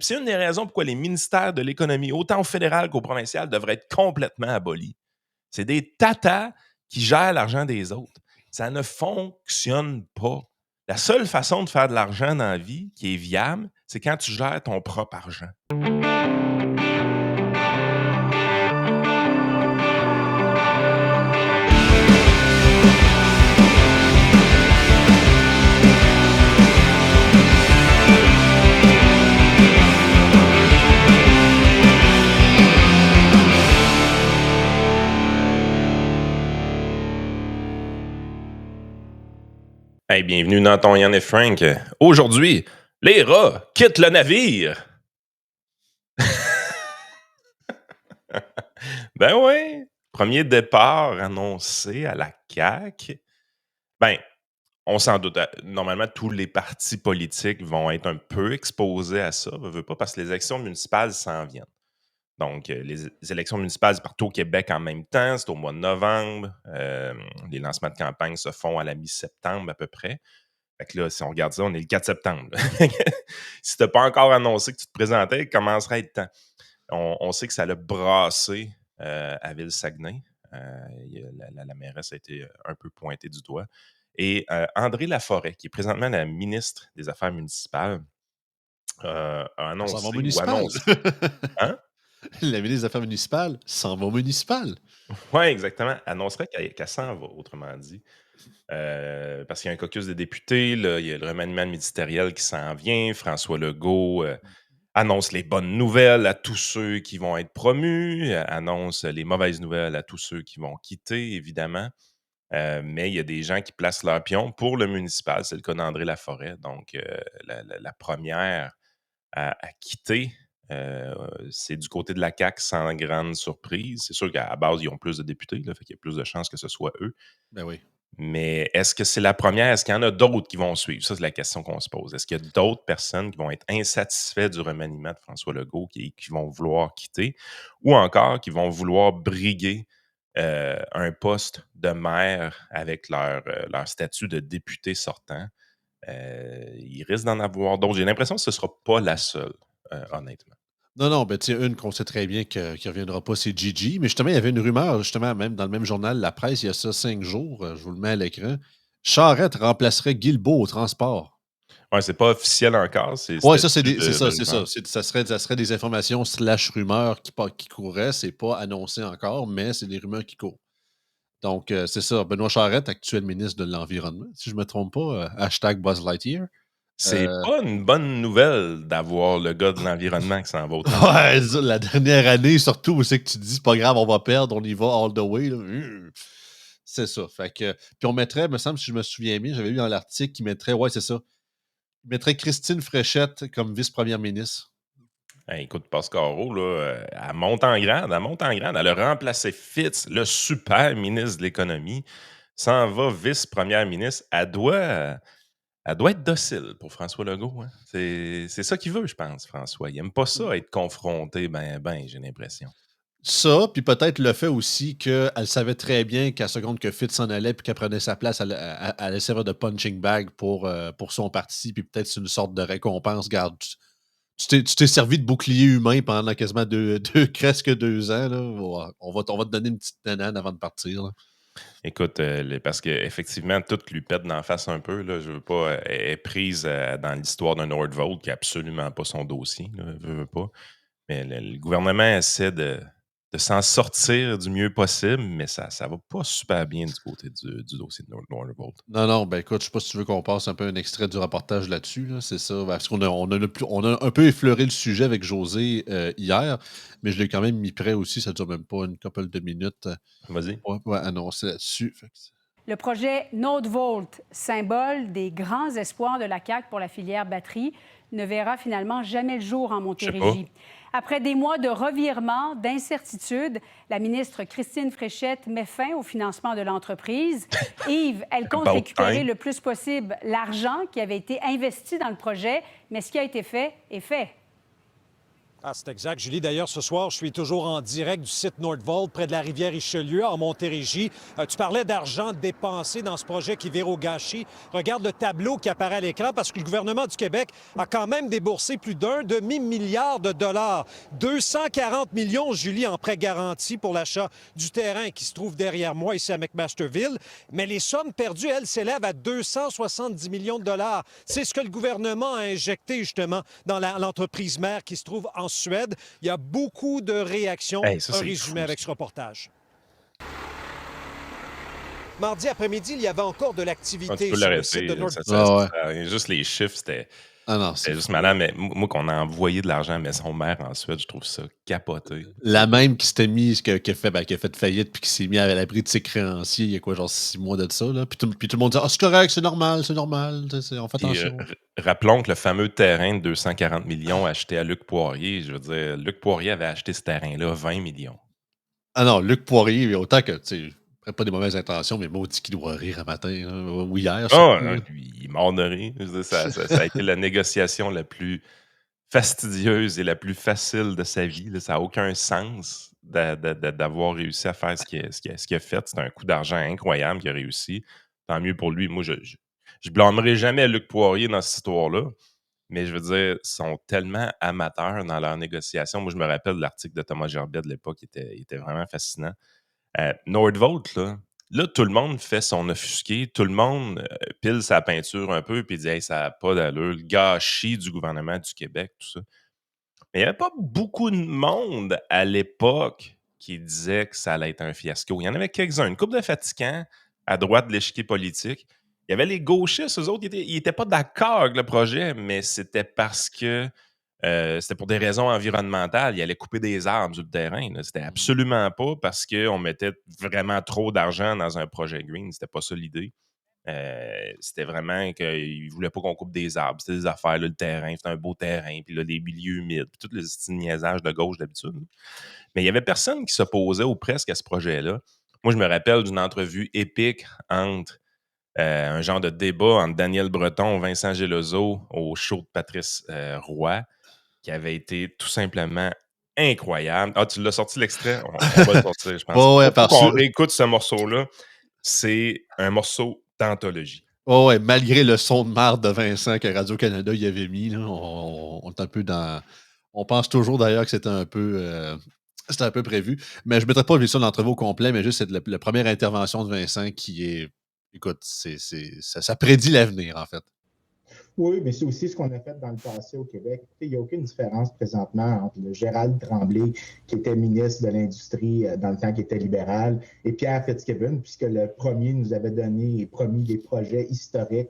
C'est une des raisons pourquoi les ministères de l'économie, autant au fédéral qu'au provincial, devraient être complètement abolis. C'est des tatas qui gèrent l'argent des autres. Ça ne fonctionne pas. La seule façon de faire de l'argent dans la vie qui est viable, c'est quand tu gères ton propre argent. Hey, bienvenue dans ton Yann et Frank. Aujourd'hui, les rats quittent le navire. Ben oui, premier départ annoncé à la CAQ. Ben, on s'en doute. Normalement, tous les partis politiques vont être un peu exposés à ça, veux pas, parce que les élections municipales s'en viennent. Donc, les élections municipales, c'est partout au Québec en même temps, c'est au mois de novembre. Les lancements de campagne se font à la mi-septembre à peu près. Fait que là, si on regarde ça, on est le 4 septembre. Si tu n'as pas encore annoncé que tu te présentais, il commencerait à être temps. On sait que ça l'a brassé à Ville-Saguenay. La mairesse a été un peu pointée du doigt. Et André Laforêt, qui est présentement la ministre des Affaires municipales, a On s'en va annoncé ou municipal. annonce. Hein? La ministre des Affaires municipales s'en va municipal. Oui, exactement. Annoncerait qu'elle s'en va, autrement dit. Parce qu'il y a un caucus de députés, là, il y a le remaniement ministériel qui s'en vient. François Legault annonce les bonnes nouvelles à tous ceux qui vont être promus, annonce les mauvaises nouvelles à tous ceux qui vont quitter, évidemment. Mais il y a des gens qui placent leur pion pour le municipal. C'est le cas d'André Laforêt. Donc, la première à quitter, c'est du côté de la CAQ sans grande surprise. C'est sûr qu'à la base, ils ont plus de députés, là, fait qu'il y a plus de chances que ce soit eux. Ben oui. Mais est-ce que c'est la première? Est-ce qu'il y en a d'autres qui vont suivre? Ça, c'est la question qu'on se pose. Est-ce qu'il y a d'autres personnes qui vont être insatisfaits du remaniement de François Legault, qui vont vouloir quitter, ou encore qui vont vouloir briguer un poste de maire avec leur statut de député sortant? Il risque d'en avoir d'autres. J'ai l'impression que ce ne sera pas la seule, honnêtement. Non, ben tu sais, une qu'on sait très bien qui ne reviendra pas, c'est Gigi. Mais justement, il y avait une rumeur, justement, même dans le même journal La Presse, il y a ça 5 jours, je vous le mets à l'écran. Charette remplacerait Guilbeault au transport. Ouais, c'est pas officiel encore, Oui, c'était ça, c'est plus c'est ça, de c'est ça. rumeurs. Ça serait des informations slash rumeurs qui couraient. C'est pas annoncé encore, mais c'est des rumeurs qui courent. Donc, c'est ça. Benoît Charette, actuel ministre de l'Environnement, si je ne me trompe pas, hashtag Buzz Lightyear. C'est pas une bonne nouvelle d'avoir le gars de l'environnement qui s'en va au transport. Ouais, ça, la dernière année, surtout, où c'est que tu dis, c'est pas grave, on va perdre, on y va all the way. Là. C'est ça. Fait que, puis on mettrait, me semble, si je me souviens bien, j'avais lu dans l'article qui mettrait, ouais, c'est ça. Il mettrait Christine Fréchette comme vice-première ministre. Hey, écoute, Pascaro, là, elle monte en grande, elle monte en grande. Elle a remplacé Fitz, le super ministre de l'Économie, s'en va vice-première ministre. Elle doit être docile pour François Legault. Hein. C'est ça qu'il veut, je pense, François. Il aime pas ça, être confronté, j'ai l'impression. Ça, puis peut-être le fait aussi qu'elle savait très bien qu'à seconde que Fitz s'en allait puis qu'elle prenait sa place, elle allait servir de punching bag pour son parti, puis peut-être c'est une sorte de récompense. Garde, tu t'es servi de bouclier humain pendant quasiment presque 2 ans. Là. On va te donner une petite banane avant de partir. Là. Écoute, parce qu'effectivement, tout lui pète d'en face un peu. Là, je veux pas. Elle est prise dans l'histoire d'un Nordvolt qui n'est absolument pas son dossier. Là, veux pas. Mais le gouvernement essaie de s'en sortir du mieux possible, mais ça va pas super bien du côté du dossier de Nordvolt. Non, ben écoute, je sais pas si tu veux qu'on passe un peu un extrait du reportage là-dessus. Là, c'est ça. Parce qu'on a un peu effleuré le sujet avec José hier, mais je l'ai quand même mis prêt aussi. Ça dure même pas une couple de minutes. Vas-y. Ouais, annoncer là-dessus. Le projet Node-Volt, symbole des grands espoirs de la CAQ pour la filière batterie, ne verra finalement jamais le jour en Je sais pas. Montérégie. Après des mois de revirements, d'incertitudes, la ministre Christine Fréchette met fin au financement de l'entreprise. Yves, elle compte About récupérer time. le plus possible l'argent qui avait été investi dans le projet, mais ce qui a été fait est fait. Ah, c'est exact, Julie. D'ailleurs, ce soir, je suis toujours en direct du site Nordvolt, près de la rivière Richelieu, en Montérégie. Tu parlais d'argent dépensé dans ce projet qui vire au gâchis. Regarde le tableau qui apparaît à l'écran parce que le gouvernement du Québec a quand même déboursé plus d'un demi-milliard de dollars. 240 millions, Julie, en prêt garanti pour l'achat du terrain qui se trouve derrière moi ici à McMasterville. Mais les sommes perdues, elles, s'élèvent à 270 millions de dollars. C'est ce que le gouvernement a injecté, justement, dans l'entreprise mère qui se trouve en Suède. Il y a beaucoup de réactions. Hey, ça, Un c'est résumé fou, avec ça. ce reportage. Mardi après-midi, il y avait encore de Ah, tu l'activité peux sur le site de l'arrêter. Nord. Ah ouais. Juste les chiffres, c'était Ah non, c'est juste fou. malade. Mais moi, qu'on a envoyé de l'argent à Maison Mère en Suède, je trouve ça capoté. La même qui s'était mise, qui a fait faillite, puis qui s'est mis à l'abri de ses créanciers il y a quoi, genre 6 mois de ça, là. Puis tout le monde dit: ah, c'est correct, c'est normal, on fait Puis, attention. rappelons que le fameux terrain de 240 millions acheté à Luc Poirier, je veux dire, Luc Poirier avait acheté ce terrain-là 20 millions. Ah non, Luc Poirier, autant que, tu sais, pas des mauvaises intentions, mais maudit qu'il doit rire un matin, hein, ou hier, surtout. Ah, puis il est mort de rire. Je veux dire, ça a été la négociation la plus fastidieuse et la plus facile de sa vie, là. Ça n'a aucun sens d'avoir réussi à faire ce qu'il a fait. C'est un coup d'argent incroyable qu'il a réussi. Tant mieux pour lui. Moi, je blâmerai jamais Luc Poirier dans cette histoire-là, mais je veux dire, ils sont tellement amateurs dans leur négociation. Moi, je me rappelle de l'article de Thomas Gerbet de l'époque, il était vraiment fascinant. Nordvolt, là, tout le monde fait son offusqué, tout le monde pile sa peinture un peu, puis dit hey, ça n'a pas d'allure, le gâchis du gouvernement du Québec, tout ça. Mais il n'y avait pas beaucoup de monde à l'époque qui disait que ça allait être un fiasco. Il y en avait quelques-uns, une couple de fatigants à droite de l'échiquier politique. Il y avait les gauchistes, eux autres, ils n'étaient pas d'accord avec le projet, mais c'était parce que c'était pour des raisons environnementales. Ils allaient couper des arbres sur le terrain. Là. C'était absolument pas parce qu'on mettait vraiment trop d'argent dans un projet green. C'était pas ça l'idée. C'était vraiment qu'ils ne voulaient pas qu'on coupe des arbres. C'était des affaires, là, le terrain, c'était un beau terrain, puis là, les milieux humides, puis tous les petits niaisages de gauche d'habitude. Mais il n'y avait personne qui s'opposait ou presque à ce projet-là. Moi, je me rappelle d'une entrevue épique entre un genre de débat entre Daniel Breton, Vincent Gelozo au show de Patrice Roy, qui avait été tout simplement incroyable. Ah, tu l'as sorti l'extrait? On va le sortir, je pense. Ouais, ouais, Faut parce qu'on que, réécoute ce morceau-là. C'est un morceau d'anthologie. ouais, ouais, malgré le son de marde de Vincent que Radio-Canada y avait mis, là, on est un peu dans. On pense toujours d'ailleurs que c'était un peu prévu. Mais je ne mettrai pas ça dans l'entrevue au complet, mais juste c'est la première intervention de Vincent qui est. Écoute, ça prédit l'avenir, en fait. Oui, mais c'est aussi ce qu'on a fait dans le passé au Québec. Il n'y a aucune différence présentement entre le Gérald Tremblay, qui était ministre de l'Industrie dans le temps qu'il était libéral, et Pierre Fitzgibbon, puisque le premier nous avait donné et promis des projets historiques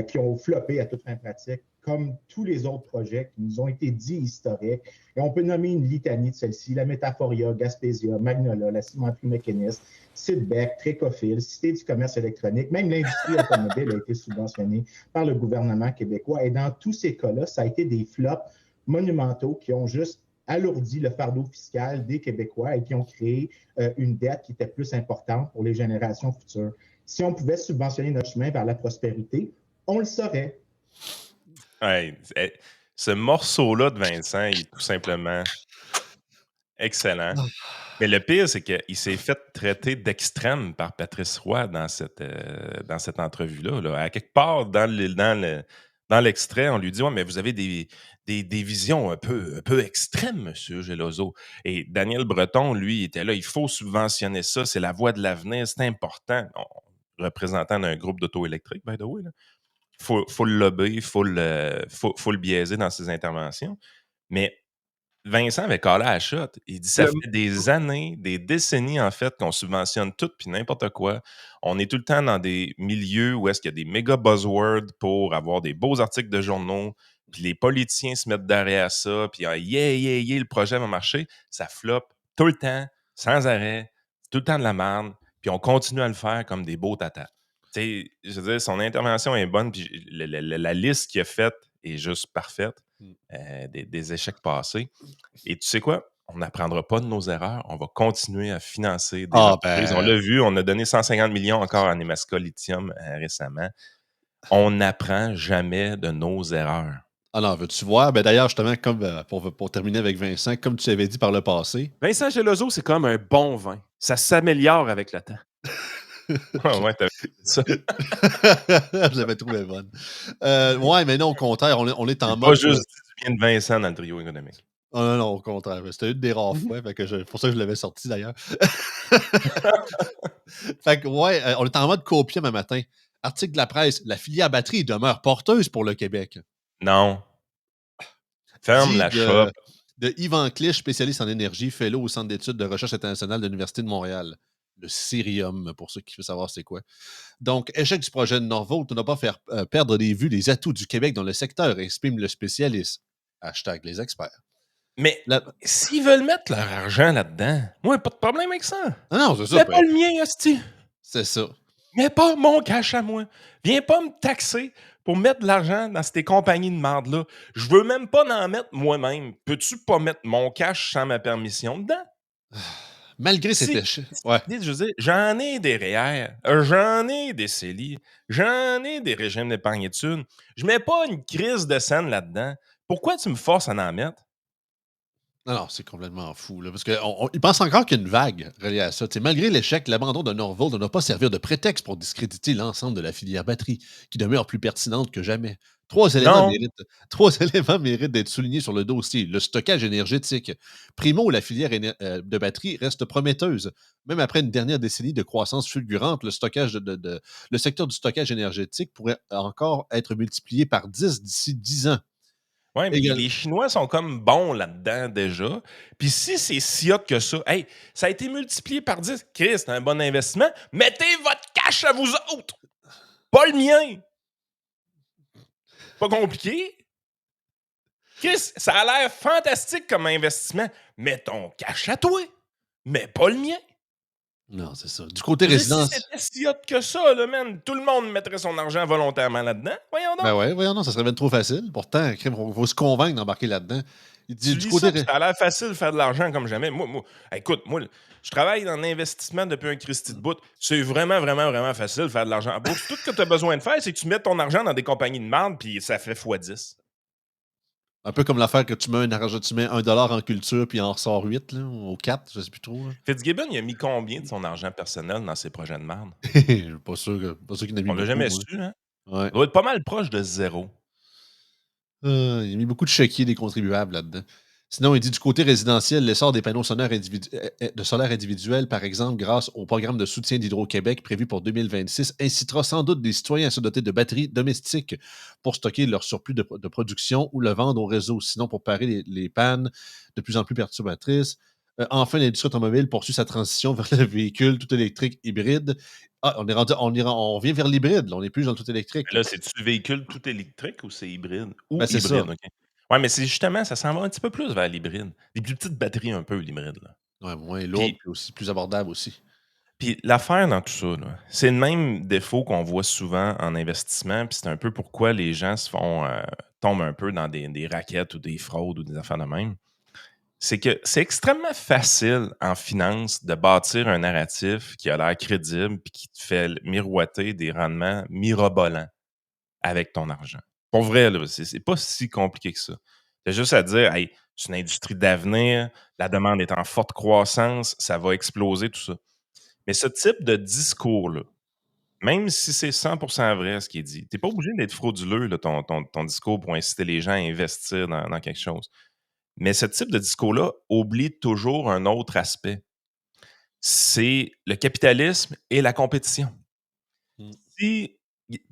qui ont floppé à toute fin pratique, comme tous les autres projets qui nous ont été dits historiques. Et on peut nommer une litanie de celles-ci, la Métaphoria, Gaspésia, Magnola, la cimenterie mécaniste, Sidbeck, Trécophile, Cité du commerce électronique, même l'industrie automobile a été subventionnée par le gouvernement québécois. Et dans tous ces cas-là, ça a été des flops monumentaux qui ont juste alourdi le fardeau fiscal des Québécois et qui ont créé une dette qui était plus importante pour les générations futures. Si on pouvait subventionner notre chemin vers la prospérité, on le saurait. Hey, ce morceau-là de Vincent, il est tout simplement excellent. Mais le pire, c'est qu'il s'est fait traiter d'extrême par Patrice Roy dans cette entrevue-là. Là. À quelque part, dans l'extrait, on lui dit ouais, mais vous avez des visions un peu extrêmes, monsieur Gelozo. Et Daniel Breton, lui, était là il faut subventionner ça, c'est la voie de l'avenir, c'est important. Représentant d'un groupe d'auto électrique, by the way. Là. Faut le lobber, faut le biaiser dans ses interventions. Mais Vincent avait calé à la shot. Il dit ça fait des années, des décennies en fait, qu'on subventionne tout puis n'importe quoi. On est tout le temps dans des milieux où est-ce qu'il y a des méga buzzwords pour avoir des beaux articles de journaux, puis les politiciens se mettent derrière ça, puis yeah, le projet va marcher. Ça floppe tout le temps, sans arrêt, tout le temps de la merde, puis on continue à le faire comme des beaux tatas. Tu sais, je veux dire, son intervention est bonne, puis la liste qu'il a faite est juste parfaite. Des échecs passés. Et tu sais quoi? On n'apprendra pas de nos erreurs. On va continuer à financer des entreprises. On l'a vu, on a donné 150 millions encore à Nemaska Lithium récemment. On n'apprend jamais de nos erreurs. Ah non, veux-tu voir? Ben d'ailleurs, justement, comme pour terminer avec Vincent, comme tu avais dit par le passé, Vincent Geloso, c'est comme un bon vin. Ça s'améliore avec le temps. Ah ouais, t'avais dit ça. je l'avais trouvé bonne. Ouais, mais non, au contraire, on est en J'ai pas mode. juste dit du bien de Vincent dans le trio économique. Oh non, non, au contraire. C'était une des rares fois, fait que pour ça que je l'avais sorti d'ailleurs. Fait que, ouais, on est en mode copium un matin. Article de la presse, la filière batterie demeure porteuse pour le Québec. Non. Ferme Dit la shop. de Yvan Clich, spécialiste en énergie, fellow au Centre d'études de recherche internationale de l'Université de Montréal. Le Cirium, pour ceux qui veulent savoir c'est quoi. Donc, échec du projet de Norvolt ne doit pas faire perdre des vues les atouts du Québec dans le secteur, exprime le spécialiste. Hashtag les experts. Mais La- s'ils veulent mettre leur argent là-dedans, moi, pas de problème avec ça. Ah non, c'est ça. Mais pas le mien, hostie. C'est ça. Mais pas mon cash à moi. Viens pas me taxer pour mettre de l'argent dans ces compagnies de merde-là. Je veux même pas en mettre moi-même. Peux-tu pas mettre mon cash sans ma permission dedans? Malgré cet Si, échec. Ouais. je veux dire, j'en ai des REER, j'en ai des CELI, j'en ai des régimes d'épargne études. Je mets pas une crise de scène là-dedans. Pourquoi tu me forces à en mettre? Non, non, c'est complètement fou. Là, parce qu'ils pensent encore qu'il y a une vague reliée à ça. T'sais, malgré l'échec, l'abandon de Norvolt ne doit pas servir de prétexte pour discréditer l'ensemble de la filière batterie, qui demeure plus pertinente que jamais. Non. Trois éléments méritent d'être soulignés sur le dossier. Le stockage énergétique. Primo, la filière de batterie reste prometteuse. Même après une dernière décennie de croissance fulgurante, le secteur du stockage énergétique pourrait encore être multiplié par 10 d'ici 10 ans. Ouais, mais Égal- les Chinois sont comme bons là-dedans déjà. Puis si c'est si hot que ça, hey, ça a été multiplié par 10. Chris, c'est un bon investissement. Mettez votre cash à vous autres. Pas le mien. Pas compliqué. Chris, ça a l'air fantastique comme investissement. Mets ton cash à toi. Mais pas le mien. Non, c'est ça. Du côté Je veux dire, résidence. si c'était si hot que ça, là, man, tout le monde mettrait son argent volontairement là-dedans. Voyons donc. Ben ouais, voyons, non, ça serait bien trop facile. Pourtant, il faut se convaincre d'embarquer là-dedans. Il dit Tu du lis côté. ça, puis ça a l'air facile de faire de l'argent comme jamais. Écoute, je travaille dans l'investissement depuis un Christy de bout. C'est vraiment, vraiment, vraiment facile de faire de l'argent en bourse. Tout ce que tu as besoin de faire, c'est que tu mets ton argent dans des compagnies de merde, puis ça fait x10. Un peu comme l'affaire que tu mets tu mets $1 en culture puis il en ressort 8, là, ou 4, je sais plus trop. Là. Fitzgibbon, il a mis combien de son argent personnel dans ses projets de merde? Je suis pas sûr qu'il en a mis On l'a beaucoup. jamais Moi. su, hein? Ouais. Il doit être pas mal proche de zéro. Il a mis beaucoup de chéquiers des contribuables là-dedans. Sinon, il dit du côté résidentiel, l'essor des panneaux solaires individuels, par exemple, grâce au programme de soutien d'Hydro-Québec prévu pour 2026, incitera sans doute des citoyens à se doter de batteries domestiques pour stocker leur surplus de production ou le vendre au réseau, sinon pour parer les pannes de plus en plus perturbatrices. Enfin, l'industrie automobile poursuit sa transition vers le véhicule tout électrique hybride. Ah, on revient vers l'hybride, là, on n'est plus dans le tout électrique. Là, c'est-tu véhicule tout électrique ou c'est hybride? Ou Ben, c'est hybride, ça. OK. Ouais, mais c'est justement, ça s'en va un petit peu plus vers l'hybride. Des plus petites batteries un peu, l'hybride, là. Ouais, moins lourd, Puis, puis aussi plus abordable aussi. puis l'affaire dans tout ça, là, c'est le même défaut qu'on voit souvent en investissement, puis c'est un peu pourquoi les gens tombent un peu dans des raquettes ou des fraudes ou des affaires de même. C'est que c'est extrêmement facile en finance de bâtir un narratif qui a l'air crédible puis qui te fait miroiter des rendements mirobolants avec ton argent. Pour vrai, là, c'est pas si compliqué que ça. C'est juste à dire, hey, c'est une industrie d'avenir, la demande est en forte croissance, ça va exploser, tout ça. Mais ce type de discours-là, même si c'est 100% vrai ce qui est dit, t'es pas obligé d'être frauduleux, là, ton discours pour inciter les gens à investir dans quelque chose. Mais ce type de discours-là oublie toujours un autre aspect. C'est le capitalisme et la compétition. Mm.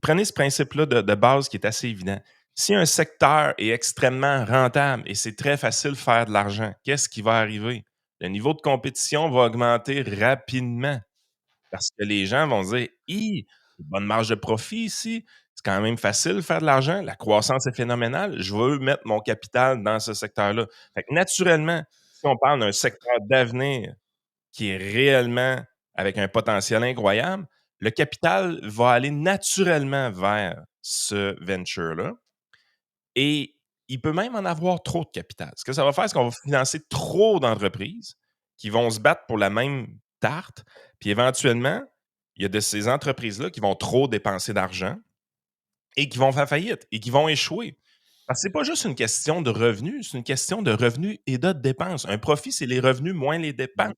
Prenez ce principe-là de base qui est assez évident. Si un secteur est extrêmement rentable et c'est très facile de faire de l'argent, qu'est-ce qui va arriver? Le niveau de compétition va augmenter rapidement parce que les gens vont se dire une bonne marge de profit ici, c'est quand même facile de faire de l'argent, la croissance est phénoménale, je veux mettre mon capital dans ce secteur-là. Fait que naturellement, si on parle d'un secteur d'avenir qui est réellement avec un potentiel incroyable, le capital va aller naturellement vers ce venture-là et il peut même en avoir trop de capital. Ce que ça va faire, c'est qu'on va financer trop d'entreprises qui vont se battre pour la même tarte, puis éventuellement, il y a de ces entreprises-là qui vont trop dépenser d'argent et qui vont faire faillite et qui vont échouer. Parce que c'est pas juste une question de revenus, c'est une question de revenus et de dépenses. Un profit, c'est les revenus moins les dépenses.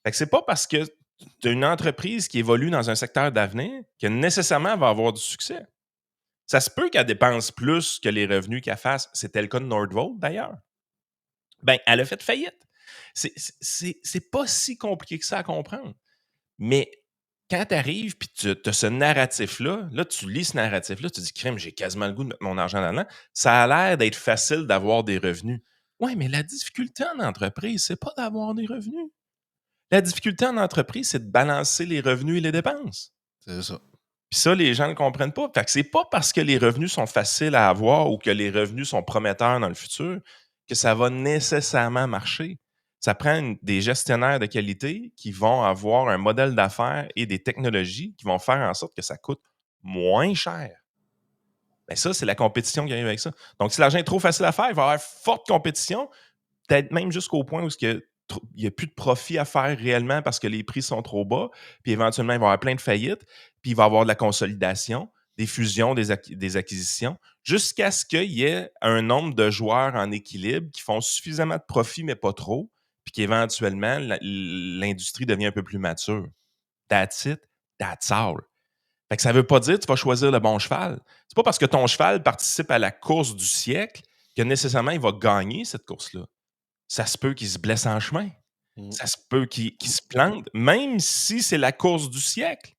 Fait que c'est pas parce que tu as une entreprise qui évolue dans un secteur d'avenir que nécessairement elle va avoir du succès. Ça se peut qu'elle dépense plus que les revenus qu'elle fasse. C'était le cas de Nordvolt, d'ailleurs. Ben, elle a fait faillite. C'est pas si compliqué que ça à comprendre. Mais quand tu arrives puis tu as ce narratif-là, là, tu lis ce narratif-là, tu dis, crème, j'ai quasiment le goût de mettre mon argent là-dedans. Ça a l'air d'être facile d'avoir des revenus. Oui, mais la difficulté en entreprise, c'est pas d'avoir des revenus. La difficulté en entreprise, c'est de balancer les revenus et les dépenses. C'est ça. Puis ça, les gens ne le comprennent pas. Fait que c'est pas parce que les revenus sont faciles à avoir ou que les revenus sont prometteurs dans le futur que ça va nécessairement marcher. Ça prend des gestionnaires de qualité qui vont avoir un modèle d'affaires et des technologies qui vont faire en sorte que ça coûte moins cher. Mais ça, c'est la compétition qui arrive avec ça. Donc, si l'argent est trop facile à faire, il va y avoir forte compétition, peut-être même jusqu'au point où il n'y a plus de profit à faire réellement parce que les prix sont trop bas, puis éventuellement, il va y avoir plein de faillites, puis il va y avoir de la consolidation, des fusions, des acquisitions, jusqu'à ce qu'il y ait un nombre de joueurs en équilibre qui font suffisamment de profit, mais pas trop, puis qu'éventuellement, l'industrie devient un peu plus mature. That's it, that's all. Fait que ça ne veut pas dire que tu vas choisir le bon cheval. C'est pas parce que ton cheval participe à la course du siècle que nécessairement il va gagner cette course-là. Ça se peut qu'il se blesse en chemin. Ça se peut qu'il se plante, même si c'est la course du siècle.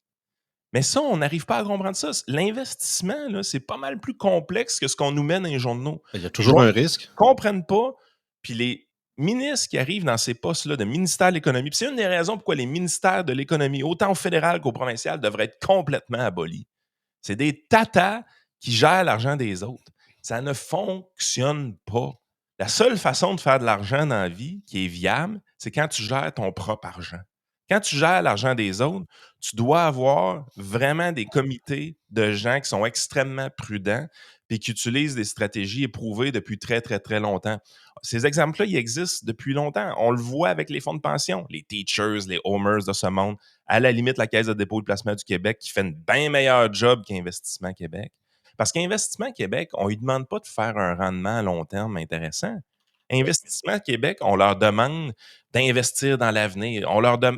Mais ça, on n'arrive pas à comprendre ça. L'investissement, là, c'est pas mal plus complexe que ce qu'on nous met dans les journaux. Il y a toujours un risque. Ils ne comprennent pas. Puis les ministres qui arrivent dans ces postes-là de ministère de l'économie, puis c'est une des raisons pourquoi les ministères de l'économie, autant au fédéral qu'au provincial, devraient être complètement abolis. C'est des tatas qui gèrent l'argent des autres. Ça ne fonctionne pas. La seule façon de faire de l'argent dans la vie qui est viable, c'est quand tu gères ton propre argent. Quand tu gères l'argent des autres, tu dois avoir vraiment des comités de gens qui sont extrêmement prudents et qui utilisent des stratégies éprouvées depuis très, très, très longtemps. Ces exemples-là, ils existent depuis longtemps. On le voit avec les fonds de pension, les Teachers, les Homers de ce monde. À la limite, la Caisse de dépôt et de placement du Québec qui fait une bien meilleure job qu'Investissement Québec. Parce qu'Investissement Québec, on ne lui demande pas de faire un rendement à long terme intéressant. Investissement Québec, on leur demande d'investir dans l'avenir.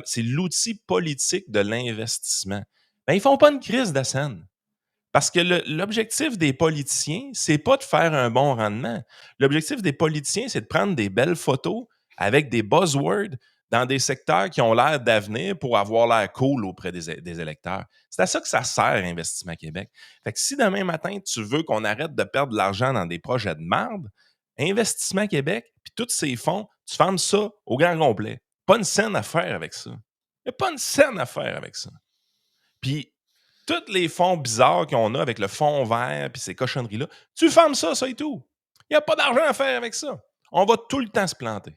C'est l'outil politique de l'investissement. Ben, ils ne font pas une crise de scène. Parce que l'objectif des politiciens, c'est pas de faire un bon rendement. L'objectif des politiciens, c'est de prendre des belles photos avec des buzzwords dans des secteurs qui ont l'air d'avenir pour avoir l'air cool auprès des électeurs. C'est à ça que ça sert, Investissement Québec. Fait que si demain matin, tu veux qu'on arrête de perdre de l'argent dans des projets de merde, Investissement Québec, puis tous ces fonds, tu fermes ça au grand complet. Pas une scène à faire avec ça. Il n'y a pas une scène à faire avec ça. Puis, tous les fonds bizarres qu'on a avec le fond vert puis ces cochonneries-là, tu fermes ça et tout. Il n'y a pas d'argent à faire avec ça. On va tout le temps se planter.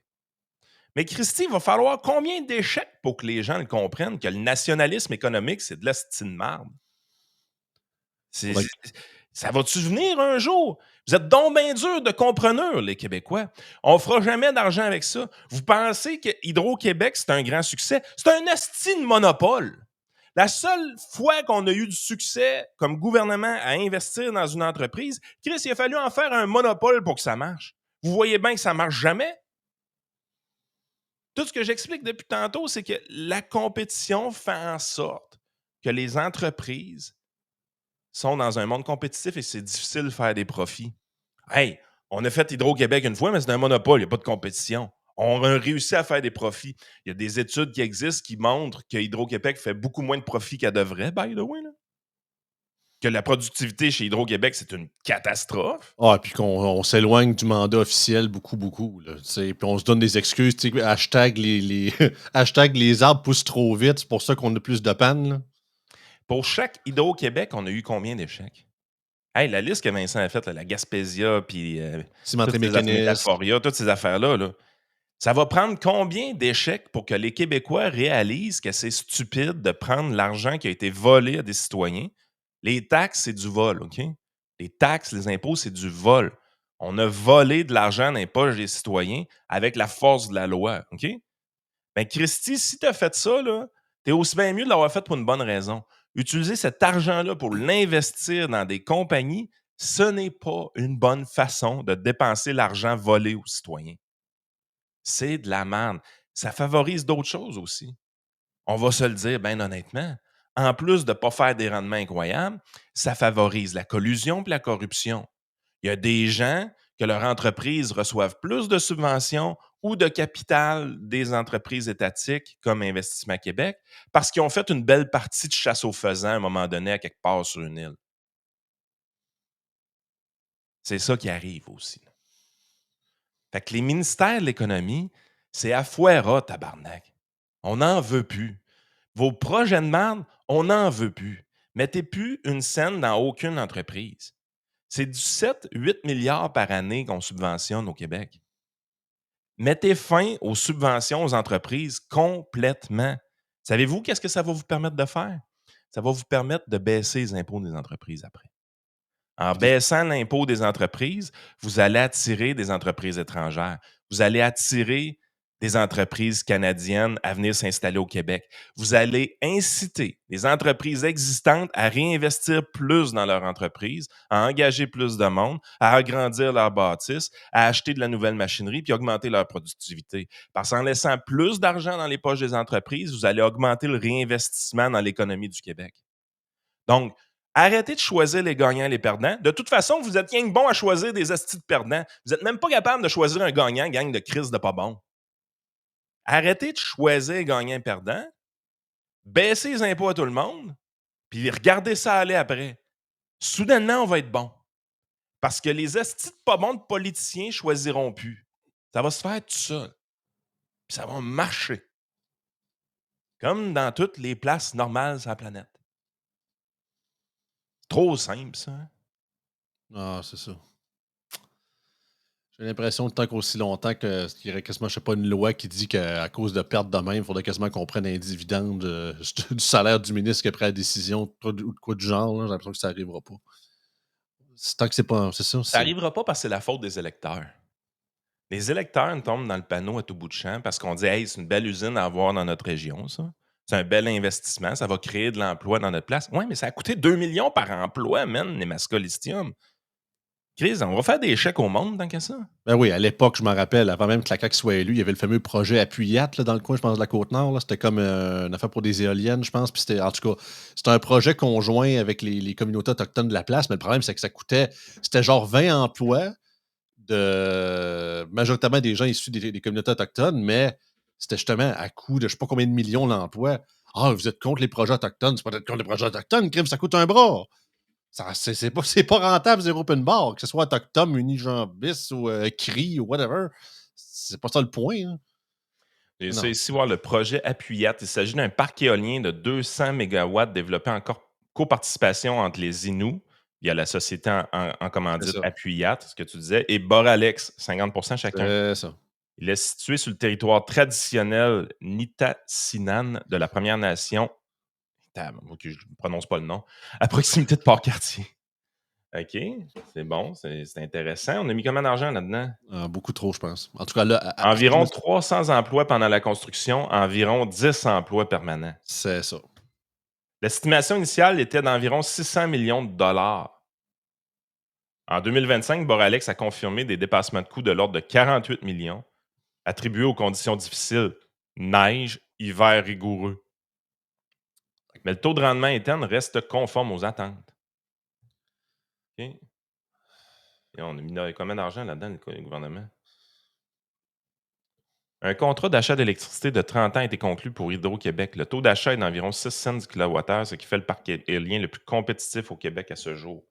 Mais Christy, il va falloir combien d'échecs pour que les gens le comprennent que le nationalisme économique, c'est de la stine marde? Ça va-tu venir un jour? Vous êtes donc bien durs de compreneurs, les Québécois. On ne fera jamais d'argent avec ça. Vous pensez que Hydro-Québec, c'est un grand succès? C'est un asti de monopole. La seule fois qu'on a eu du succès comme gouvernement à investir dans une entreprise, Chris, il a fallu en faire un monopole pour que ça marche. Vous voyez bien que ça ne marche jamais. Tout ce que j'explique depuis tantôt, c'est que la compétition fait en sorte que les entreprises sont dans un monde compétitif et c'est difficile de faire des profits. Hey, on a fait Hydro-Québec une fois, mais c'est un monopole, il n'y a pas de compétition. On a réussi à faire des profits. Il y a des études qui existent qui montrent que Hydro-Québec fait beaucoup moins de profits qu'elle devrait, by the way. Là. Que la productivité chez Hydro-Québec, c'est une catastrophe. Ah, puis qu'on s'éloigne du mandat officiel beaucoup. Là, puis on se donne des excuses. Hashtag hashtag les arbres poussent trop vite, c'est pour ça qu'on a plus de panne. Là. Pour chaque Hydro-Québec, on a eu combien d'échecs? Hey, la liste que Vincent a faite, là, la Gaspésia, puis Métaforia, toutes ces affaires-là, là, ça va prendre combien d'échecs pour que les Québécois réalisent que c'est stupide de prendre l'argent qui a été volé à des citoyens? Les taxes, c'est du vol, OK? Les taxes, les impôts, c'est du vol. On a volé de l'argent dans les poches des citoyens avec la force de la loi, OK? Ben, Christy, si tu as fait ça, tu es aussi bien mieux de l'avoir fait pour une bonne raison. Utiliser cet argent-là pour l'investir dans des compagnies Ce n'est pas une bonne façon de dépenser l'argent volé aux citoyens. C'est de la merde. Ça favorise d'autres choses aussi. On va se le dire bien honnêtement. En plus de ne pas faire des rendements incroyables, ça favorise la collusion et la corruption. Il y a des gens que leur entreprise reçoivent plus de subventions ou de capital des entreprises étatiques comme Investissement Québec parce qu'ils ont fait une belle partie de chasse aux faisans à un moment donné à quelque part sur une île. C'est ça qui arrive aussi. Fait que les ministères de l'économie, c'est à fouera, tabarnak. On n'en veut plus. Vos projets de merde, on n'en veut plus. Mettez plus une scène dans aucune entreprise. C'est du 7-8 milliards par année qu'on subventionne au Québec. Mettez fin aux subventions aux entreprises complètement. Savez-vous qu'est-ce que ça va vous permettre de faire? Ça va vous permettre de baisser les impôts des entreprises après. En baissant l'impôt des entreprises, vous allez attirer des entreprises étrangères. Vous allez attirer des entreprises canadiennes à venir s'installer au Québec. Vous allez inciter les entreprises existantes à réinvestir plus dans leur entreprise, à engager plus de monde, à agrandir leur bâtisse, à acheter de la nouvelle machinerie puis augmenter leur productivité. Parce qu'en laissant plus d'argent dans les poches des entreprises, vous allez augmenter le réinvestissement dans l'économie du Québec. Donc, arrêtez de choisir les gagnants et les perdants. De toute façon, vous êtes rien que bon à choisir des hosties de perdants. Vous n'êtes même pas capable de choisir un gagnant, gang de crise de pas bon. Arrêtez de choisir gagnant et perdant. Baissez les impôts à tout le monde, puis regardez ça aller après. Soudainement, on va être bon. Parce que les hosties de pas bons de politiciens choisiront plus. Ça va se faire tout seul. Puis ça va marcher. Comme dans toutes les places normales sur la planète. Trop simple, ça. Hein? Ah, c'est ça. J'ai l'impression que tant qu'aussi longtemps qu'il y aurait quasiment, je sais pas, une loi qui dit qu'à cause de pertes de même, il faudrait quasiment qu'on prenne un dividende du salaire du ministre qui a pris la décision ou de quoi du genre, là, j'ai l'impression que ça n'arrivera pas. Tant que c'est pas. C'est ça. Ça n'arrivera pas parce que c'est la faute des électeurs. Les électeurs nous tombent dans le panneau à tout bout de champ parce qu'on dit hey, c'est une belle usine à avoir dans notre région, ça. C'est un bel investissement, ça va créer de l'emploi dans notre place. Oui, mais ça a coûté 2 millions par emploi, man, les Masca Lithium. Chris, on va faire des chèques au monde tant qu'à ça. Ben oui, à l'époque, je m'en rappelle, avant même que la CAQ soit élue, il y avait le fameux projet Appuyat là, dans le coin, je pense, de la Côte-Nord. Là. C'était comme une affaire pour des éoliennes, je pense. Puis c'était, en tout cas, c'était un projet conjoint avec les communautés autochtones de la place. Mais le problème, c'est que ça coûtait, c'était genre 20 emplois de majoritairement des gens issus des communautés autochtones, mais c'était justement à coût de je sais pas combien de millions l'emploi. Ah, vous êtes contre les projets autochtones, c'est pas d'être contre les projets autochtones, crime, ça coûte un bras. C'est pas rentable, zéro open bar. Que ce soit autochtone, Unijambis ou CRI ou whatever. C'est pas ça le point. Hein. J'ai Non. essayé ici voir le projet Appuyat. Il s'agit d'un parc éolien de 200 MW développé en coparticipation entre les Inuits, via la société en C'est commandite ça. Appuyat, ce que tu disais, et Boralex, 50% chacun. C'est ça. Il est situé sur le territoire traditionnel Nitassinan de la Première Nation. Ok, je ne prononce pas le nom. À proximité de Port-Cartier. OK, c'est bon, c'est intéressant. On a mis combien d'argent là-dedans? Beaucoup trop, je pense. En tout cas, là, Environ 300 emplois pendant la construction, environ 10 emplois permanents. c'est ça. L'estimation initiale était d'environ 600 millions de dollars. En 2025, Boralex a confirmé des dépassements de coûts de l'ordre de 48 millions, attribués aux conditions difficiles, neige, hiver rigoureux. Mais le taux de rendement interne reste conforme aux attentes. OK. Et on a mis combien d'argent là-dedans, le gouvernement? Un contrat d'achat d'électricité de 30 ans a été conclu pour Hydro-Québec. Le taux d'achat est d'environ 6 cents du kWh, ce qui fait le parc éolien le plus compétitif au Québec à ce jour.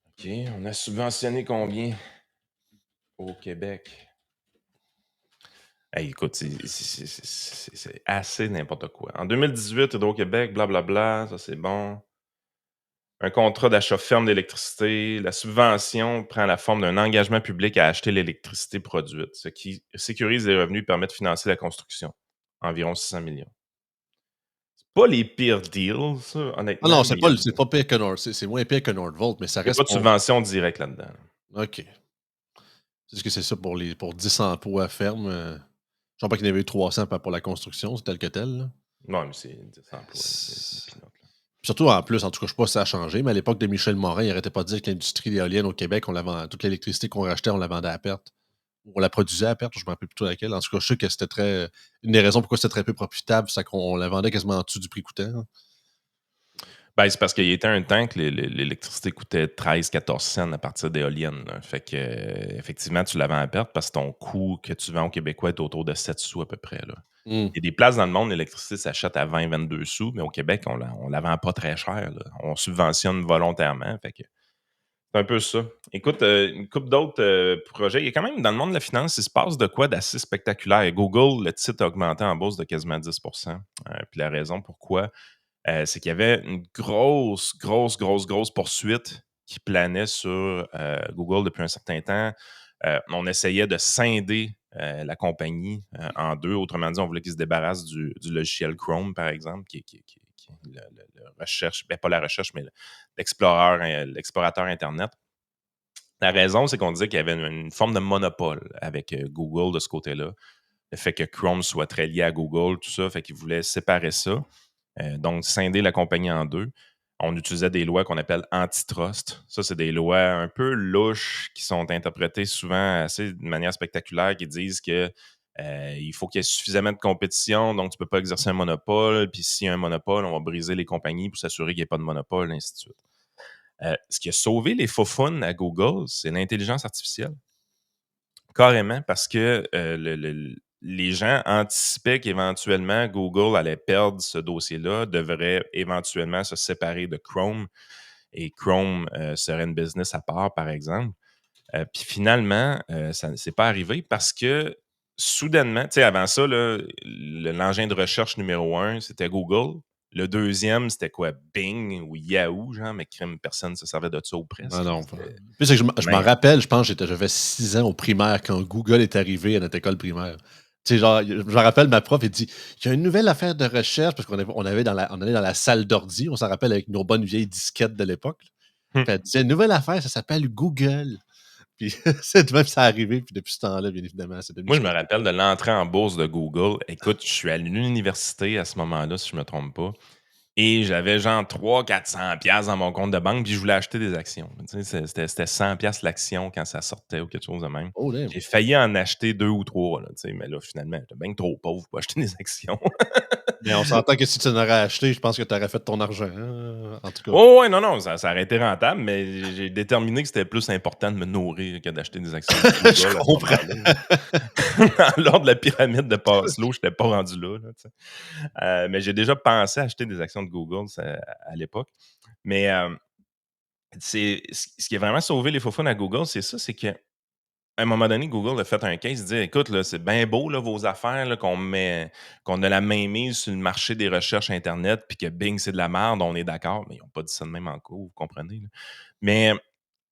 OK, on a subventionné combien au Québec? Hey, écoute, c'est assez n'importe quoi. En 2018, Hydro-Québec, blablabla, ça c'est bon. Un contrat d'achat ferme d'électricité. La subvention prend la forme d'un engagement public à acheter l'électricité produite, ce qui sécurise les revenus et permet de financer la construction. Environ 600 millions. C'est pas les pires deals, ça, honnêtement. Non, c'est pas pire que Nord. C'est moins pire que Nordvolt, mais ça Il n'y a reste. pas de subvention directe là-dedans. OK. Est-ce que c'est ça pour 10 emplois fermes? Je ne sais pas qu'il y en avait eu 300 pour la construction, c'est tel que tel. Là. Non, mais c'est 10 emplois. C'est peanuts, là. Surtout en plus, en tout cas, je ne sais pas si ça a changé, mais à l'époque de Michel Morin, il n'arrêtait pas de dire que l'industrie éolienne au Québec, toute l'électricité qu'on rachetait, on la vendait à perte. Ou on la produisait à perte, je ne me rappelle plutôt laquelle. En tout cas, je sais que c'était une des raisons pourquoi c'était très peu profitable, c'est qu'on la vendait quasiment en dessous du prix coûtant, hein. Ben, c'est parce qu'il y était un temps que l'électricité coûtait 13-14 cents à partir d'éoliennes. Fait que, effectivement, tu la vends à perte parce que ton coût que tu vends au Québécois est autour de 7 sous à peu près. Là. Mm. Il y a des places dans le monde, l'électricité s'achète à 20-22 sous, mais au Québec, on la vend pas très cher. Là. On subventionne volontairement. Fait que c'est un peu ça. Écoute, une couple d'autres projets. Il y a quand même, dans le monde de la finance, il se passe de quoi d'assez spectaculaire. Google, le titre a augmenté en bourse de quasiment 10 Puis la raison pourquoi, c'est qu'il y avait une grosse poursuite qui planait sur Google depuis un certain temps. On essayait de scinder la compagnie en deux. Autrement dit, on voulait qu'ils se débarrassent du logiciel Chrome, par exemple, qui est le recherche, pas la recherche, mais l'explorateur Internet. La raison, c'est qu'on disait qu'il y avait une forme de monopole avec Google de ce côté-là. Le fait que Chrome soit très lié à Google, tout ça, fait qu'ils voulaient séparer ça. Donc, scinder la compagnie en deux. On utilisait des lois qu'on appelle antitrust. Ça, c'est des lois un peu louches qui sont interprétées souvent assez de manière spectaculaire, qui disent que il faut qu'il y ait suffisamment de compétition, donc tu ne peux pas exercer un monopole. Puis s'il y a un monopole, on va briser les compagnies pour s'assurer qu'il n'y ait pas de monopole, ainsi de suite. Ce qui a sauvé les faufounes à Google, c'est l'intelligence artificielle. Carrément, parce que les gens anticipaient qu'éventuellement Google allait perdre ce dossier-là, devrait éventuellement se séparer de Chrome et Chrome serait une business à part, par exemple. Puis finalement, ça ne s'est pas arrivé parce que soudainement, tu sais, avant ça, l'engin de recherche numéro 1, c'était Google. Le deuxième, c'était quoi? Bing ou Yahoo, genre, mais crime, personne ne se servait de ça ou Ah presque. non. Puis c'est que je m'en rappelle, je pense que j'avais 6 ans au primaire quand Google est arrivé à notre école primaire. Tu sais, genre, je me rappelle, ma prof, elle dit il y a une nouvelle affaire de recherche, parce on allait dans la salle d'ordi, on s'en rappelle avec nos bonnes vieilles disquettes de l'époque. Puis elle disait une nouvelle affaire, ça s'appelle Google. Puis c'est même ça arrivé, puis depuis ce temps-là, bien évidemment, c'est devenu Moi, je me chose. rappelle de l'entrée en bourse de Google. Écoute, je suis à l'université à ce moment-là, si je ne me trompe pas. Et j'avais genre 300-400$ dans mon compte de banque, puis je voulais acheter des actions. Tu sais, c'était 100$ l'action quand ça sortait ou quelque chose de même. Oh, damn. J'ai failli en acheter 2 ou 3, là, tu sais, mais là, finalement, j'étais bien trop pauvre pour acheter des actions. Mais on s'entend que si tu en aurais acheté, je pense que tu aurais fait ton argent, hein, en tout cas. Oh, ouais, non, ça aurait été rentable, mais j'ai déterminé que c'était plus important de me nourrir que d'acheter des actions de Google Je à ce comprends. moment-là. Lors de la pyramide de Maslow, je n'étais pas rendu là. Tu sais. Mais j'ai déjà pensé à acheter des actions de Google à l'époque. Mais ce qui a vraiment sauvé les faufounes à Google, c'est ça, c'est qu'à un moment donné, Google a fait un case, il dit écoute, là, c'est bien beau là, vos affaires, là, qu'on a la main mise sur le marché des recherches Internet, puis que Bing, c'est de la merde, on est d'accord, mais ils n'ont pas dit ça de même en cours, vous comprenez. Là. Mais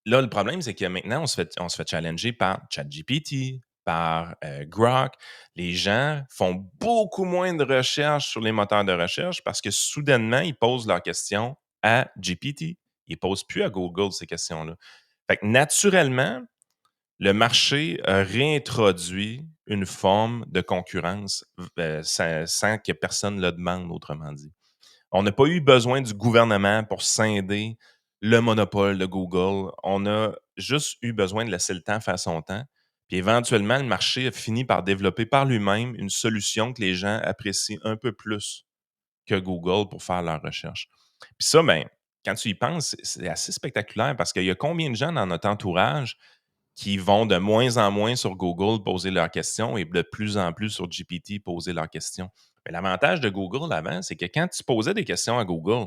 là, le problème, c'est que maintenant, on se fait challenger par ChatGPT, par Grok. Les gens font beaucoup moins de recherches sur les moteurs de recherche parce que soudainement, ils posent leurs questions à GPT. Ils ne posent plus à Google ces questions-là. Fait que naturellement, le marché a réintroduit une forme de concurrence sans que personne ne le demande, autrement dit. On n'a pas eu besoin du gouvernement pour scinder le monopole de Google. On a juste eu besoin de laisser le temps faire son temps. Puis éventuellement, le marché a fini par développer par lui-même une solution que les gens apprécient un peu plus que Google pour faire leurs recherches. Puis ça, ben, quand tu y penses, c'est assez spectaculaire parce qu'il y a combien de gens dans notre entourage qui vont de moins en moins sur Google poser leurs questions et de plus en plus sur GPT poser leurs questions. Mais l'avantage de Google avant, c'est que quand tu posais des questions à Google,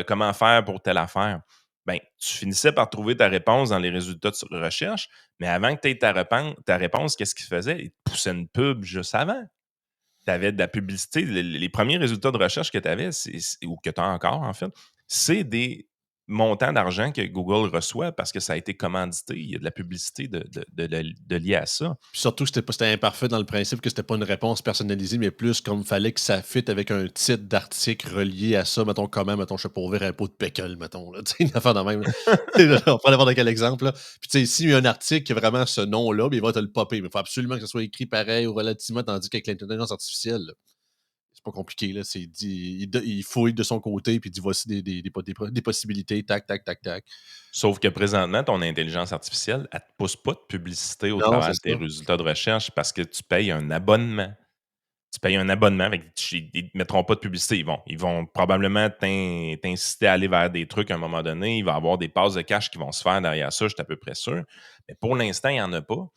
comment faire pour telle affaire, ben, tu finissais par trouver ta réponse dans les résultats de recherche, mais avant que tu aies ta réponse, qu'est-ce qu'il faisait? Il te poussait une pub juste avant. Tu avais de la publicité. Les premiers résultats de recherche que tu avais, ou que tu as encore, en fait, c'est des montants d'argent que Google reçoit parce que ça a été commandité. Il y a de la publicité de liée à ça. Puis surtout, c'était imparfait dans le principe que c'était pas une réponse personnalisée, mais plus comme il fallait que ça fitte avec un titre d'article relié à ça. Mettons, comment, mettons, je sais pas, ouvrir un pot de pickle, mettons. Là, tu sais, une affaire de même. On prend n'importe quel exemple. Là. Puis tu sais, s'il y a un article qui a vraiment ce nom-là, il va te le popper. Mais il faut absolument que ce soit écrit pareil ou relativement, tandis qu'avec l'intelligence artificielle, là, pas compliqué, là. Il fouille de son côté, puis il dit voici des possibilités, tac, tac, tac, tac. Sauf que présentement, ton intelligence artificielle, elle te pousse pas de publicité au Non, travers c'est de tes ça. résultats de recherche parce que tu payes un abonnement. Tu payes un abonnement, fait que ils te mettront pas de publicité. Ils vont probablement t'inciter à aller vers des trucs à un moment donné. Il va y avoir des passes de cash qui vont se faire derrière ça, je suis à peu près sûr. Mais pour l'instant, il n'y en a pas.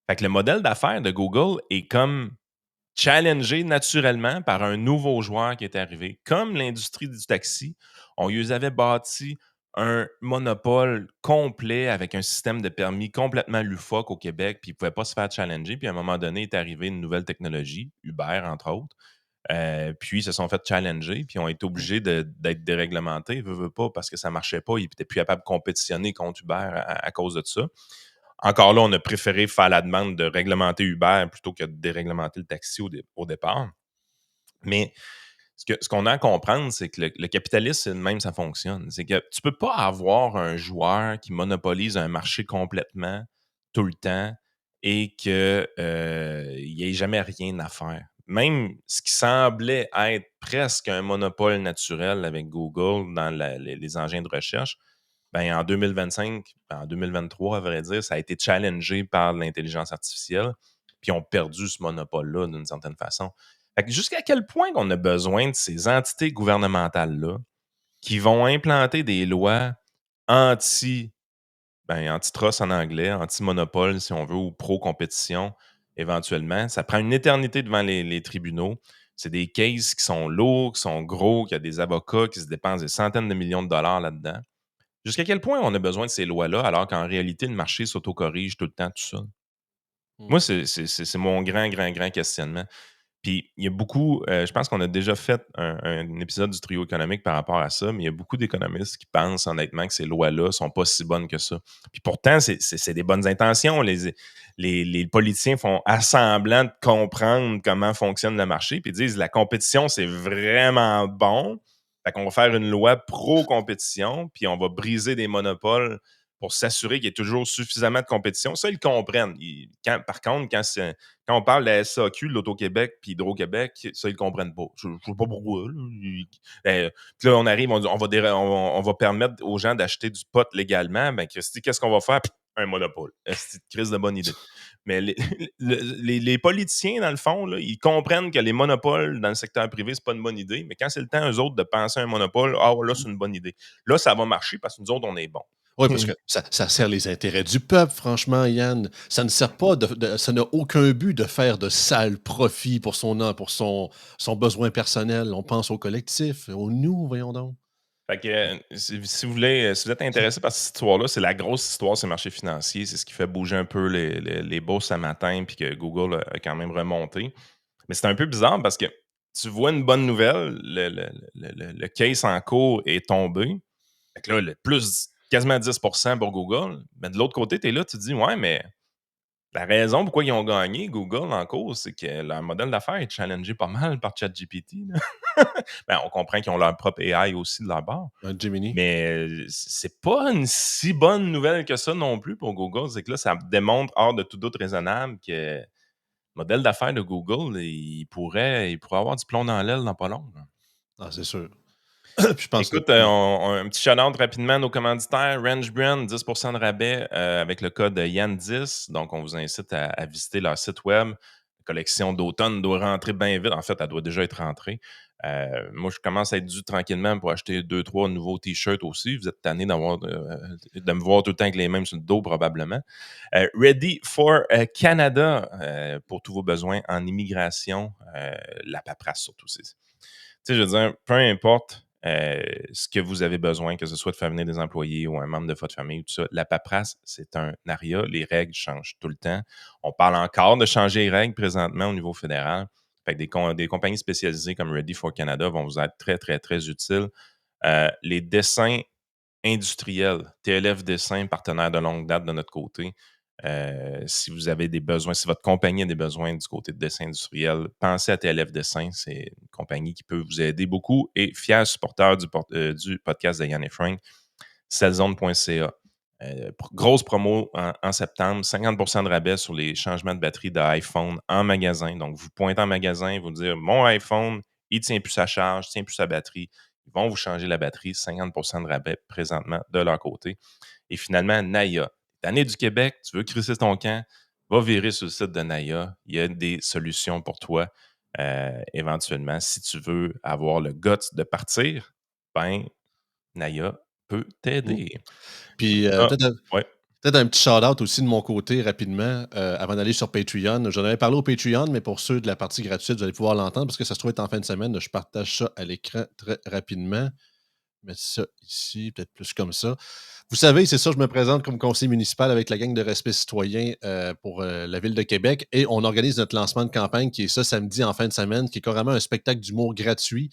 Fait que le modèle d'affaires de Google est comme challengé naturellement par un nouveau joueur qui est arrivé. Comme l'industrie du taxi, on lui avait bâti un monopole complet avec un système de permis complètement loufoque au Québec, puis il ne pouvait pas se faire challenger. Puis à un moment donné, est arrivé une nouvelle technologie, Uber entre autres. Puis ils se sont fait challenger, puis ont été obligés d'être déréglementés, veut pas, parce que ça ne marchait pas. Ils n'étaient plus capables de compétitionner contre Uber à cause de ça. Encore là, on a préféré faire la demande de réglementer Uber plutôt que de déréglementer le taxi au départ. Mais ce qu'on a à comprendre, c'est que le capitalisme, c'est de même, ça fonctionne. C'est que tu ne peux pas avoir un joueur qui monopolise un marché complètement, tout le temps, et qu'il n'y ait jamais rien à faire. Même ce qui semblait être presque un monopole naturel avec Google dans les engins de recherche, ben, en 2025, en 2023, à vrai dire, ça a été challengé par l'intelligence artificielle, puis ils ont perdu ce monopole-là d'une certaine façon. Fait que jusqu'à quel point on a besoin de ces entités gouvernementales-là qui vont implanter des lois antitrust en anglais, anti-monopole, si on veut, ou pro-compétition, éventuellement. Ça prend une éternité devant les tribunaux. C'est des cases qui sont lourds, qui sont gros, qu'il y a des avocats qui se dépensent des centaines de millions de dollars là-dedans. Jusqu'à quel point on a besoin de ces lois-là, alors qu'en réalité, le marché s'autocorrige tout le temps tout seul? Moi, c'est mon grand, grand, grand questionnement. Puis, il y a beaucoup, je pense qu'on a déjà fait un épisode du trio économique par rapport à ça, mais il y a beaucoup d'économistes qui pensent honnêtement que ces lois-là sont pas si bonnes que ça. Puis pourtant, c'est des bonnes intentions. Les politiciens font assemblant de comprendre comment fonctionne le marché, puis ils disent la compétition, c'est vraiment bon. Fait qu'on va faire une loi pro-compétition, puis on va briser des monopoles pour s'assurer qu'il y ait toujours suffisamment de compétition. Ça, ils comprennent. Par contre, quand on parle de la SAQ, de l'Auto-Québec puis Hydro-Québec, ça, ils ne comprennent pas. Je ne sais pas pourquoi. Puis là, on arrive, on dit, on va permettre aux gens d'acheter du pot légalement. Ben, Christy, qu'est-ce qu'on va faire? Un monopole. C'est une crise de bonne idée. Mais les politiciens, dans le fond, là, ils comprennent que les monopoles dans le secteur privé, c'est pas une bonne idée. Mais quand c'est le temps, eux autres, de penser à un monopole, là, c'est une bonne idée. Là, ça va marcher parce que nous autres, on est bons. Oui, parce que ça sert les intérêts du peuple, franchement, Yann. Ça ne sert pas ça n'a aucun but de faire de sales profits pour son besoin personnel. On pense au collectif, au nous, voyons donc. Fait que si vous êtes intéressé par cette histoire-là, c'est la grosse histoire, c'est le marché financier. C'est ce qui fait bouger un peu les bourses ce matin, puis que Google a quand même remonté. Mais c'est un peu bizarre parce que tu vois une bonne nouvelle, le case en cours est tombé. Fait que là, quasiment 10% pour Google. Mais de l'autre côté, tu es là, tu te dis, ouais, mais la raison pourquoi ils ont gagné Google en cause, c'est que leur modèle d'affaires est challengé pas mal par ChatGPT. Ben, on comprend qu'ils ont leur propre AI aussi de leur bord. Un Gemini. Mais c'est pas une si bonne nouvelle que ça non plus pour Google. C'est que là, ça démontre hors de tout doute raisonnable que le modèle d'affaires de Google, il pourrait avoir du plomb dans l'aile dans pas long. Là. Ah, c'est sûr. Puis je pense Écoute, que un petit shout-out rapidement à nos commanditaires. Range Brand, 10% de rabais avec le code YAN10. Donc, on vous incite à visiter leur site web. La collection d'automne doit rentrer bien vite. En fait, elle doit déjà être rentrée. Moi, je commence à être dû tranquillement pour acheter 2-3 nouveaux t-shirts aussi. Vous êtes tanné de me voir tout le temps avec les mêmes sur le dos, probablement. Ready for Canada pour tous vos besoins en immigration. La paperasse, surtout. Tu sais, je veux dire, peu importe ce que vous avez besoin, que ce soit de faire venir des employés ou un membre de votre famille, tout ça, la paperasse, c'est un aria. Les règles changent tout le temps. On parle encore de changer les règles présentement au niveau fédéral. Fait que des compagnies spécialisées comme Ready for Canada vont vous être très, très, très utiles. Les dessins industriels, TLF Dessin, partenaire de longue date de notre côté. Si vous avez des besoins, si votre compagnie a des besoins du côté de dessin industriel, pensez à TLF Dessin. C'est une compagnie qui peut vous aider beaucoup et fier supporter du podcast de Yann et Frank, cellzone.ca. Grosse promo en septembre, 50% de rabais sur les changements de batterie d'iPhone en magasin. Donc, vous pointez en magasin, vous dire mon iPhone, il tient plus sa charge, il tient plus sa batterie. Ils vont vous changer la batterie, 50 de rabais présentement de leur côté. Et finalement, Naya. T'es tanné du Québec, tu veux crisser ton camp, va virer sur le site de Naya. Il y a des solutions pour toi. Éventuellement, si tu veux avoir le guts de partir, ben, Naya peut t'aider. Puis Ah, ouais. peut-être un petit shout-out aussi de mon côté rapidement avant d'aller sur Patreon. J'en avais parlé au Patreon, mais pour ceux de la partie gratuite, vous allez pouvoir l'entendre parce que ça se trouve être en fin de semaine. Je partage ça à l'écran très rapidement. Mettre ça ici, peut-être plus comme ça. Vous savez, c'est ça, je me présente comme conseiller municipal avec la gang de respect citoyen pour la Ville de Québec et on organise notre lancement de campagne qui est ça samedi en fin de semaine, qui est carrément un spectacle d'humour gratuit,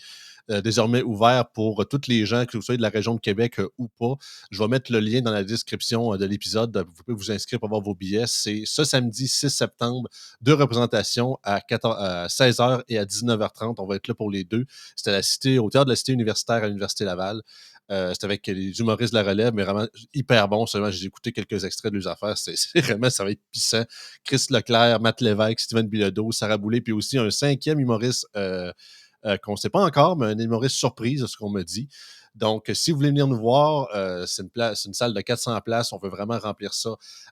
désormais ouvert pour toutes les gens, que vous soyez de la région de Québec ou pas. Je vais mettre le lien dans la description de l'épisode. Vous pouvez vous inscrire pour avoir vos billets. C'est ce samedi 6 septembre, 2 représentations à 16h et à 19h30. On va être là pour les deux. C'est au théâtre de la Cité universitaire à l'Université Laval. C'est avec les humoristes de la relève, mais vraiment hyper bon. Seulement, j'ai écouté quelques extraits de leurs affaires. C'est vraiment, ça va être puissant. Chris Leclerc, Matt Lévesque, Steven Bilodeau, Sarah Boulay, puis aussi un 5e humoriste qu'on ne sait pas encore, mais un humoriste surprise, ce qu'on me dit. Donc, si vous voulez venir nous voir, c'est une salle de 400 places. On veut vraiment remplir ça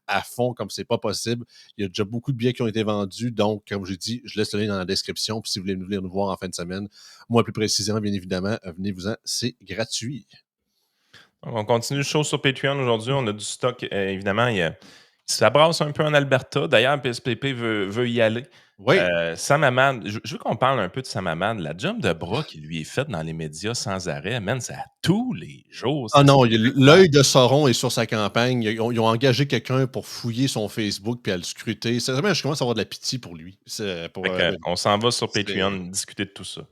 à fond comme c'est pas possible. Il y a déjà beaucoup de billets qui ont été vendus. Donc, comme je dis, je laisse le lien dans la description. Puis si vous voulez venir nous voir en fin de semaine, moi plus précisément, bien évidemment, venez-vous-en, c'est gratuit. On continue le show sur Patreon aujourd'hui. On a du stock, évidemment. Ça brasse un peu en Alberta. D'ailleurs, PSPP veut y aller. Oui. Sam Hamad, je veux qu'on parle un peu de Sam Hamad. La job de bras qui lui est faite dans les médias sans arrêt, man, c'est à tous les jours. Ah non, l'œil de Sauron est sur sa campagne. Ils ont engagé quelqu'un pour fouiller son Facebook puis à le scruter. Je commence à avoir de la pitié pour lui. On s'en va sur Patreon discuter de tout ça.